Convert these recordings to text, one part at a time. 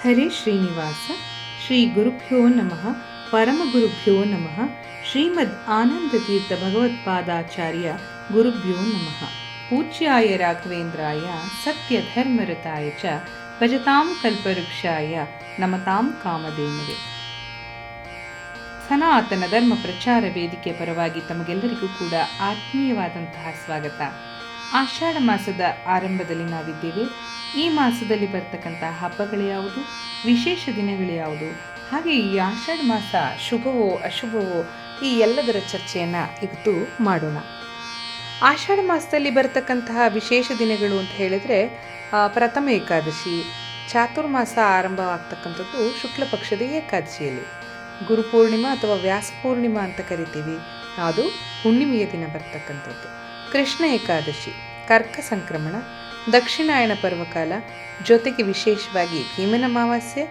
ಹರೇ ಶ್ರೀನಿವಾಸ. ಶ್ರೀ ಗುರುಭ್ಯೋ ನಮಃ. ಪರಮಗುರುಭ್ಯೋ ನಮಃ. ಶ್ರೀಮದ್ ಆನಂದತೀರ್ಥ ಭಗವತ್ಪಾದಾಚಾರ್ಯ ಗುರುಭ್ಯೋ ನಮಃ. ಪೂಜ್ಯಾಯ ರಾಘವೇಂದ್ರಾಯ ಸತ್ಯಧರ್ಮರತಾಯ ಚ ಭಜತಾಂ ಕಲ್ಪವೃಕ್ಷಾಯ ನಮತಾಂ ಕಾಮಧೇನವೇ. ಸನಾತನ ಧರ್ಮ ಪ್ರಚಾರ ವೇದಿಕೆ ಪರವಾಗಿ ತಮಗೆಲ್ಲರಿಗೂ ಕೂಡ ಆತ್ಮೀಯವಾದಂತಹ ಸ್ವಾಗತ. ಆಷಾಢ ಮಾಸದ ಆರಂಭದಲ್ಲಿ ನಾವಿದ್ದೇವೆ. ಈ ಮಾಸದಲ್ಲಿ ಬರ್ತಕ್ಕಂತಹ ಹಬ್ಬಗಳು ಯಾವುದು, ವಿಶೇಷ ದಿನಗಳು ಯಾವುದು, ಹಾಗೆ ಈ ಆಷಾಢ ಮಾಸ ಶುಭವೋ ಅಶುಭವೋ ಈ ಎಲ್ಲದರ ಚರ್ಚೆಯನ್ನು ಇವತ್ತು ಮಾಡೋಣ. ಆಷಾಢ ಮಾಸದಲ್ಲಿ ಬರ್ತಕ್ಕಂತಹ ವಿಶೇಷ ದಿನಗಳು ಅಂತ ಹೇಳಿದರೆ ಪ್ರಥಮ ಏಕಾದಶಿ, ಚಾತುರ್ಮಾಸ ಆರಂಭವಾಗ್ತಕ್ಕಂಥದ್ದು ಶುಕ್ಲ ಪಕ್ಷದ ಏಕಾದಶಿಯಲ್ಲಿ, ಗುರುಪೂರ್ಣಿಮಾ ಅಥವಾ ವ್ಯಾಸ ಪೂರ್ಣಿಮಾ ಅಂತ ಕರಿತೀವಿ, ಅದು ಹುಣ್ಣಿಮೆಯ ದಿನ ಬರ್ತಕ್ಕಂಥದ್ದು. ಕೃಷ್ಣ ಏಕಾದಶಿ, ಕರ್ಕ ಸಂಕ್ರಮಣ, ದಕ್ಷಿಣಾಯನ ಪರ್ವಕಾಲ, ಜೊತೆಗೆ ವಿಶೇಷವಾಗಿ ಭೀಮನ ಅಮಾವಾಸ್ಯೆ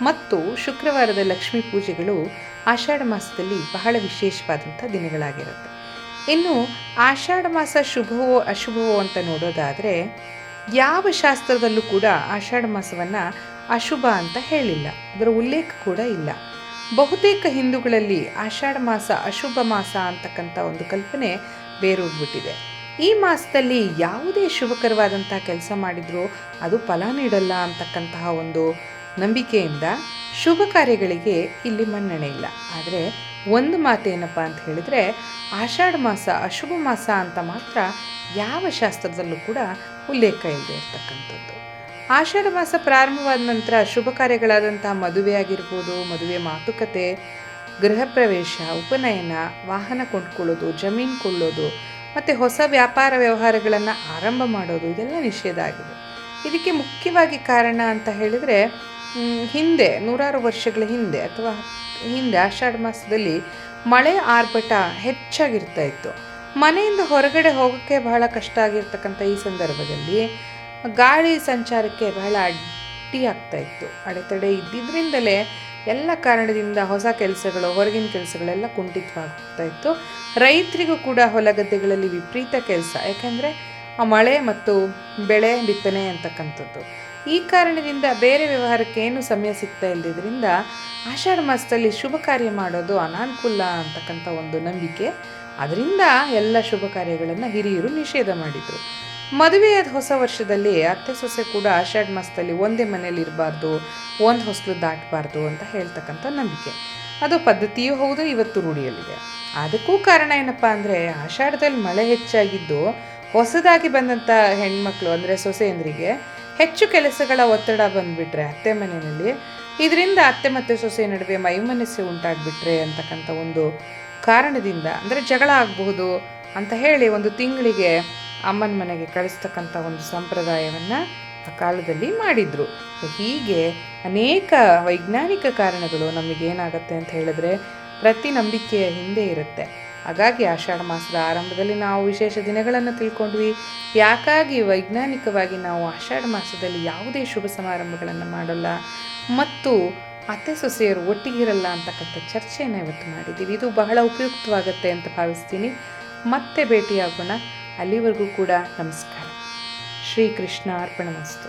ಮತ್ತು ಶುಕ್ರವಾರದ ಲಕ್ಷ್ಮೀ ಪೂಜೆಗಳು ಆಷಾಢ ಮಾಸದಲ್ಲಿ ಬಹಳ ವಿಶೇಷವಾದಂಥ ದಿನಗಳಾಗಿರುತ್ತೆ. ಇನ್ನು ಆಷಾಢ ಮಾಸ ಶುಭವೋ ಅಶುಭವೋ ಅಂತ ನೋಡೋದಾದರೆ ಯಾವ ಶಾಸ್ತ್ರದಲ್ಲೂ ಕೂಡ ಆಷಾಢ ಮಾಸವನ್ನು ಅಶುಭ ಅಂತ ಹೇಳಿಲ್ಲ, ಅದರ ಉಲ್ಲೇಖ ಕೂಡ ಇಲ್ಲ. ಬಹುತೇಕ ಹಿಂದೂಗಳಲ್ಲಿ ಆಷಾಢ ಮಾಸ ಅಶುಭ ಮಾಸ ಅಂತಕ್ಕಂಥ ಒಂದು ಕಲ್ಪನೆ ಬೇರೂರ್ಬಿಟ್ಟಿದೆ. ಈ ಮಾಸದಲ್ಲಿ ಯಾವುದೇ ಶುಭಕರವಾದಂಥ ಕೆಲಸ ಮಾಡಿದರೂ ಅದು ಫಲ ನೀಡಲ್ಲ ಅಂತಕ್ಕಂತಹ ಒಂದು ನಂಬಿಕೆಯಿಂದ ಶುಭ ಕಾರ್ಯಗಳಿಗೆ ಇಲ್ಲಿ ಮನ್ನಣೆ ಇಲ್ಲ. ಆದರೆ ಒಂದು ಮಾತೇನಪ್ಪ ಅಂತ ಹೇಳಿದರೆ, ಆಷಾಢ ಮಾಸ ಅಶುಭ ಮಾಸ ಅಂತ ಮಾತ್ರ ಯಾವ ಶಾಸ್ತ್ರದಲ್ಲೂ ಕೂಡ ಉಲ್ಲೇಖ ಇಲ್ಲದೆ ಇರ್ತಕ್ಕಂಥದ್ದು. ಆಷಾಢ ಮಾಸ ಪ್ರಾರಂಭವಾದ ನಂತರ ಶುಭ ಕಾರ್ಯಗಳಾದಂಥ ಮದುವೆ ಆಗಿರ್ಬೋದು, ಮದುವೆ ಮಾತುಕತೆ, ಗೃಹ ಪ್ರವೇಶ, ಉಪನಯನ, ವಾಹನ ಕೊಂಡ್ಕೊಳ್ಳೋದು, ಜಮೀನು ಕೊಳ್ಳೋದು ಮತ್ತು ಹೊಸ ವ್ಯಾಪಾರ ವ್ಯವಹಾರಗಳನ್ನು ಆರಂಭ ಮಾಡೋದು ಇದೆಲ್ಲ ನಿಷೇಧ ಆಗಿದೆ. ಇದಕ್ಕೆ ಮುಖ್ಯವಾಗಿ ಕಾರಣ ಅಂತ ಹೇಳಿದರೆ, ಹಿಂದೆ ನೂರಾರು ವರ್ಷಗಳ ಹಿಂದೆ ಅಥವಾ ಹಿಂದೆ ಆಷಾಢ ಮಾಸದಲ್ಲಿ ಮಳೆ ಆರ್ಭಟ ಹೆಚ್ಚಾಗಿರ್ತಾ ಇತ್ತು. ಮನೆಯಿಂದ ಹೊರಗಡೆ ಹೋಗೋಕ್ಕೆ ಬಹಳ ಕಷ್ಟ ಆಗಿರ್ತಕ್ಕಂಥ ಈ ಸಂದರ್ಭದಲ್ಲಿ ಗಾಳಿ ಸಂಚಾರಕ್ಕೆ ಬಹಳ ಅಡ್ಡಿ ಆಗ್ತಾ ಇತ್ತು. ಅಡೆತಡೆ ಇದ್ದಿದ್ದರಿಂದಲೇ ಎಲ್ಲ ಕಾರಣದಿಂದ ಹೊಸ ಕೆಲಸಗಳು, ಹೊರಗಿನ ಕೆಲಸಗಳೆಲ್ಲ ಕುಂಠಿತವಾಗ್ತಾ ಇತ್ತು. ರೈತರಿಗೂ ಕೂಡ ಹೊಲಗದ್ದೆಗಳಲ್ಲಿ ವಿಪರೀತ ಕೆಲಸ, ಯಾಕೆಂದರೆ ಆ ಮಳೆ ಮತ್ತು ಬೆಳೆ ಬಿತ್ತನೆ ಅಂತಕ್ಕಂಥದ್ದು. ಈ ಕಾರಣದಿಂದ ಬೇರೆ ವ್ಯವಹಾರಕ್ಕೆ ಏನು ಸಮಯ ಸಿಗ್ತಾ ಇಲ್ಲದ್ರಿಂದ ಆಷಾಢ ಮಾಸದಲ್ಲಿ ಶುಭ ಕಾರ್ಯ ಮಾಡೋದು ಅನಾನುಕೂಲ ಅಂತಕ್ಕಂಥ ಒಂದು ನಂಬಿಕೆ. ಅದರಿಂದ ಎಲ್ಲ ಶುಭ ಕಾರ್ಯಗಳನ್ನು ಹಿರಿಯರು ನಿಷೇಧ ಮಾಡಿದರು. ಮದುವೆಯಾದ ಹೊಸ ವರ್ಷದಲ್ಲಿ ಅತ್ತೆ ಸೊಸೆ ಕೂಡ ಆಷಾಢ ಮಾಸದಲ್ಲಿ ಒಂದೇ ಮನೇಲಿ ಇರಬಾರ್ದು, ಒಂದು ಹೊಸಲು ದಾಟಬಾರ್ದು ಅಂತ ಹೇಳ್ತಕ್ಕಂಥ ನಂಬಿಕೆ. ಅದು ಪದ್ಧತಿಯೂ ಹೌದು, ಇವತ್ತು ರೂಢಿಯಲ್ಲಿದೆ. ಅದಕ್ಕೂ ಕಾರಣ ಏನಪ್ಪ ಅಂದರೆ, ಆಷಾಢದಲ್ಲಿ ಮಳೆ ಹೆಚ್ಚಾಗಿದ್ದು ಹೊಸದಾಗಿ ಬಂದಂಥ ಹೆಣ್ಮಕ್ಳು ಅಂದರೆ ಸೊಸೆಯಂದ್ರಿಗೆ ಹೆಚ್ಚು ಕೆಲಸಗಳ ಒತ್ತಡ ಬಂದುಬಿಟ್ರೆ ಅತ್ತೆ ಮನೆಯಲ್ಲಿ, ಇದರಿಂದ ಅತ್ತೆ ಮತ್ತು ಸೊಸೆ ನಡುವೆ ಮೈಮನಸ್ಸು ಉಂಟಾಗ್ಬಿಟ್ರೆ ಅಂತಕ್ಕಂಥ ಒಂದು ಕಾರಣದಿಂದ, ಅಂದರೆ ಜಗಳ ಆಗಬಹುದು ಅಂತ ಹೇಳಿ ಒಂದು ತಿಂಗಳಿಗೆ ಅಮ್ಮನ ಮನೆಗೆ ಕಳಿಸ್ತಕ್ಕಂಥ ಒಂದು ಸಂಪ್ರದಾಯವನ್ನು ಆ ಕಾಲದಲ್ಲಿ ಮಾಡಿದರು. ಹೀಗೆ ಅನೇಕ ವೈಜ್ಞಾನಿಕ ಕಾರಣಗಳು ನಮಗೇನಾಗತ್ತೆ ಅಂತ ಹೇಳಿದ್ರೆ ಪ್ರತಿ ನಂಬಿಕೆಯ ಹಿಂದೆ ಇರುತ್ತೆ. ಹಾಗಾಗಿ ಆಷಾಢ ಮಾಸದ ಆರಂಭದಲ್ಲಿ ನಾವು ವಿಶೇಷ ದಿನಗಳನ್ನು ತಿಳ್ಕೊಂಡ್ವಿ. ಯಾಕಾಗಿ ವೈಜ್ಞಾನಿಕವಾಗಿ ನಾವು ಆಷಾಢ ಮಾಸದಲ್ಲಿ ಯಾವುದೇ ಶುಭ ಸಮಾರಂಭಗಳನ್ನು ಮಾಡೋಲ್ಲ ಮತ್ತು ಅತ್ತೆ ಸೊಸೆಯರು ಒಟ್ಟಿಗಿರಲ್ಲ ಅಂತಕ್ಕಂಥ ಚರ್ಚೆಯನ್ನು ಇವತ್ತು ಮಾಡಿದ್ದೀವಿ. ಇದು ಬಹಳ ಉಪಯುಕ್ತವಾಗುತ್ತೆ ಅಂತ ಭಾವಿಸ್ತೀನಿ. ಮತ್ತೆ ಭೇಟಿಯಾಗೋಣ. ಅಲ್ಲಿವರೆಗೂ ಕೂಡ ನಮಸ್ಕಾರ. ಶ್ರೀಕೃಷ್ಣ ಅರ್ಪಣಮಸ್ತು.